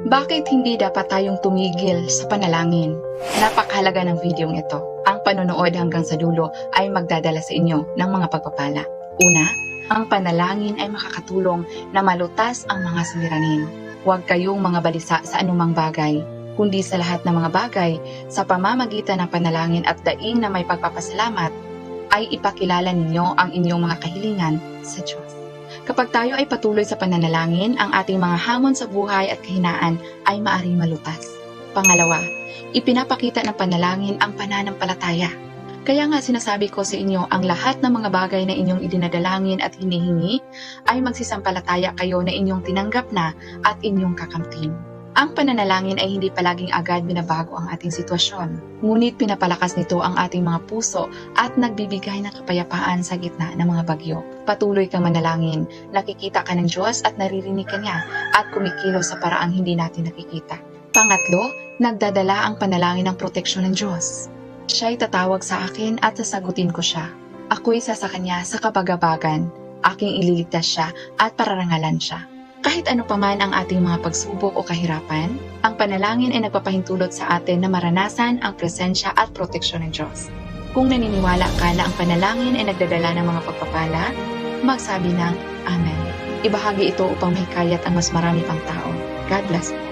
Bakit hindi dapat tayong tumigil sa panalangin? Napakahalaga ng videong ito. Ang panonood hanggang sa dulo ay magdadala sa inyo ng mga pagpapala. Una, ang panalangin ay makakatulong na malutas ang mga suliranin. Huwag kayong mga balisa sa anumang bagay, kundi sa lahat ng mga bagay, sa pamamagitan ng panalangin at daing na may pagpapasalamat, ay ipakilala ninyo ang inyong mga kahilingan sa Diyos. Kapag tayo ay patuloy sa pananalangin, ang ating mga hamon sa buhay at kahinaan ay maaring malutas. Pangalawa, ipinapakita ng panalangin ang pananampalataya. Kaya nga sinasabi ko sa inyo, ang lahat ng mga bagay na inyong idinadalangin at hinihingi ay magsisampalataya kayo na inyong tinanggap na at inyong kakamtin. Ang pananalangin ay hindi palaging agad binabago ang ating sitwasyon. Ngunit pinapalakas nito ang ating mga puso at nagbibigay ng kapayapaan sa gitna ng mga bagyo. Patuloy kang manalangin, nakikita ka ng Diyos at naririnig ka niya at kumikilos sa paraang hindi natin nakikita. Pangatlo, nagdadala ang panalangin ng proteksyon ng Diyos. Siya'y tatawag sa akin at sasagutin ko siya. Ako'y sa Kanya sa kabagabagan, aking ililigtas siya at pararangalan siya. Kahit ano paman ang ating mga pagsubok o kahirapan, ang panalangin ay nagpapahintulot sa atin na maranasan ang presensya at proteksyon ng Diyos. Kung naniniwala ka na ang panalangin ay nagdadala ng mga pagpapala, magsabi ng Amen. Ibahagi ito upang mahikayat ang mas marami pang tao. God bless you.